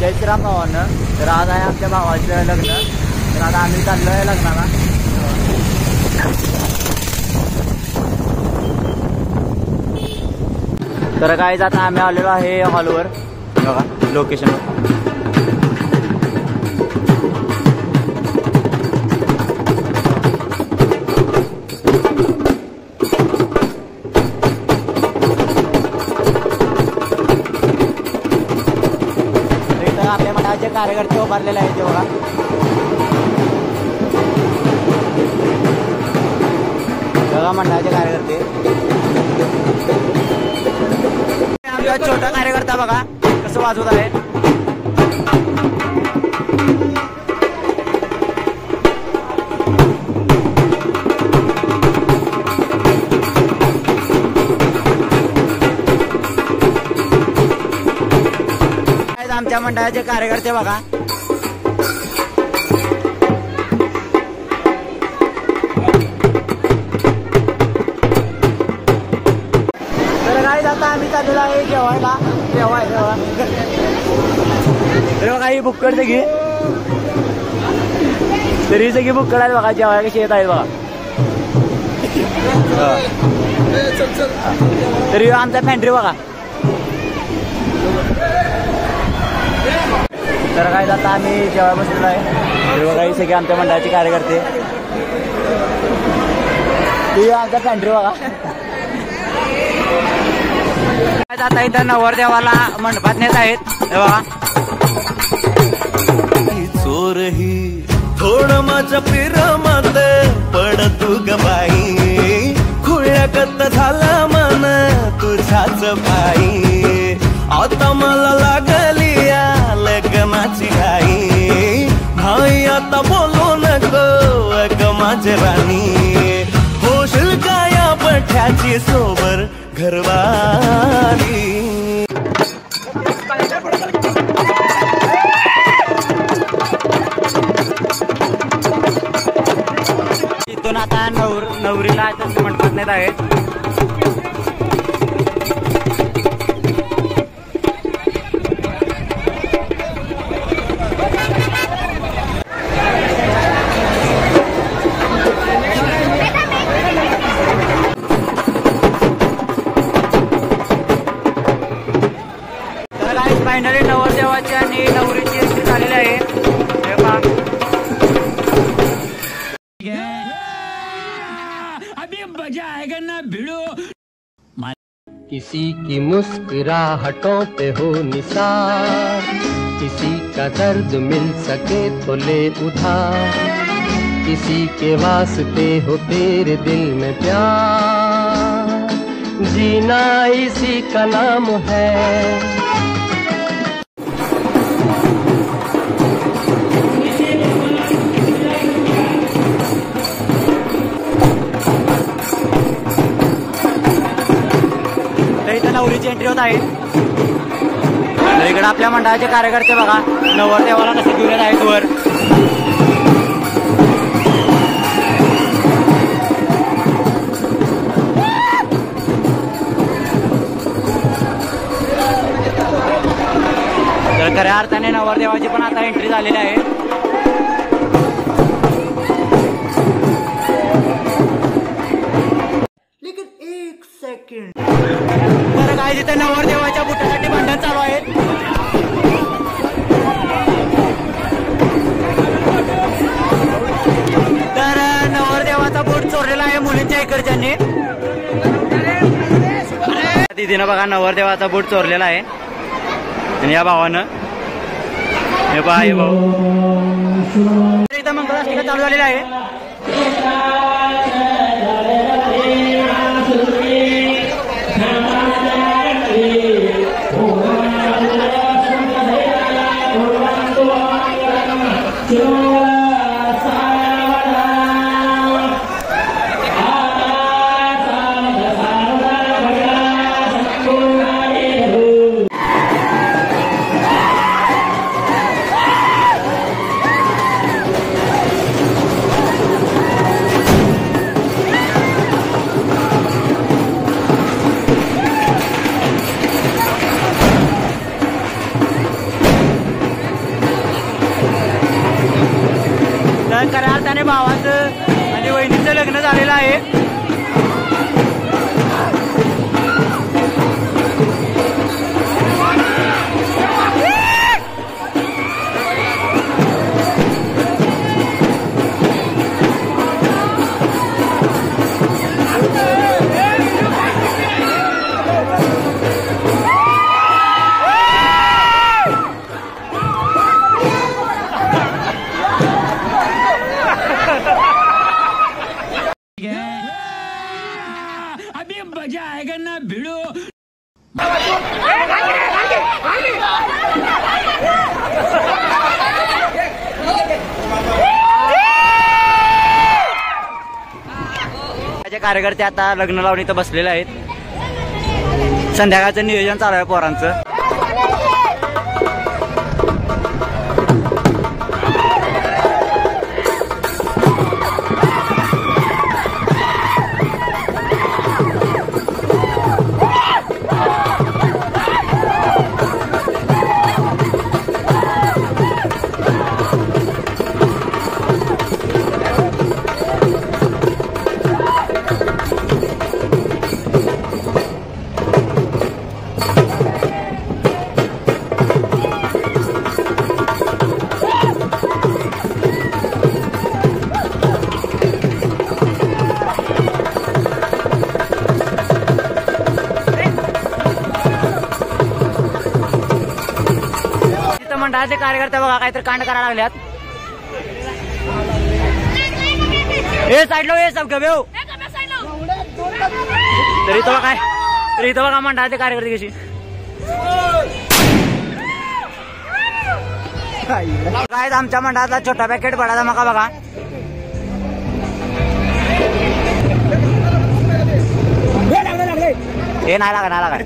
जय श्रीराम भावानं. तर आज आहे आमच्या भावाचं लग्न. तर आता आम्ही चाललो आहे लग्नाला. तर काय आता आम्ही आलेलो आहे हॉलवर. बघा लोकेशन. आपल्या मठाचे कार्यकर्ते उभारलेले आहेत ते बघा. बघा मंडळाचे कार्यकर्ते. आमचा छोटा कार्यकर्ता बघा कसं वाजवत आहे. आमच्या मंडळाचे कार्यकर्ते बघा. तर काय आता आम्ही चाललेलो आहे जेवायला. तर बघा ही बुक्कड सगळी. तरी सगळी बुक्कड आहेत बघा. जेवायला कशी येत आहेत बघा. तरी आमचा पॅन्ट्री बघा. तर काय आता आम्ही जेवायला बसलेलो आहे. बघा ही सगळे आमच्या मंडळाचे कार्यकर्ते. ती आमचा पॅन्ट्री बघा. आता इथं नवरदेवाला मंडपात नेत आहेत बघा. चोर ही थोडं माझ्या प्रेमात पड तू ग बाई. खुळ्यागत झाला मन तुझ्याच बाई. आता मला लागली लग्नाची घाई. भाई आता बोलू नको ग माझे राणी. होशील का या पठ्याची सोबर घरवाली. इथून आता नवरीला मंडपात नेत आहेत. फायनली नवरदेवाची आणि नवरीची एंट्री झालेली आहे. अभी मजा आएगा ना भिड़ो. किसी की मुस्कुराहटों पे हो निसार. किसी का दर्द मिल सके तो ले उधार. किसी के वास्ते हो तेरे दिल में प्यार. जीना इसी का नाम है. नवरीची एंट्री होत आहे. तर इकडे आपल्या मंडळाचे कार्यकर्ते बघा नवरदेवाला कसे घेऊन येत आहेत वर. तर खऱ्या अर्थाने नवरदेवाची पण आता एंट्री झालेली आहे. तर काय तिथे नवरदेवाच्या बुटासाठी भांडण चालू आहे. तर नवरदेवाचा बूट चोरलेला आहे मुलींच्या इकडच्यांनी. दिदीनं बघा नवरदेवाचा बूट चोरलेला आहे. आणि या भावानं हे पहा हे भाऊ एकदम मंगलाष्टका चालू झालेला आहे. खऱ्या अर्थाने भावाचं आणि वहिनीचं लग्न झालेलं आहे. अभी मजा आएगा ना भिड़ो. कार्यकर्ते आता लग्न लावून इथं बसलेले आहेत. संध्याकाळचं नियोजन चालू आहे पोरांचं. मंडळाचे कार्यकर्ते बघा काहीतरी कांड करायला लागल्यात. ए साईडला ये सब गबे. तरी तो काय तरी तो बघा मंडळाचे कार्यकर्ते कशी काय. आमच्या मंडळातला छोटा पॅकेट बडा मका बघा. हे नाही लागा नाही लागा.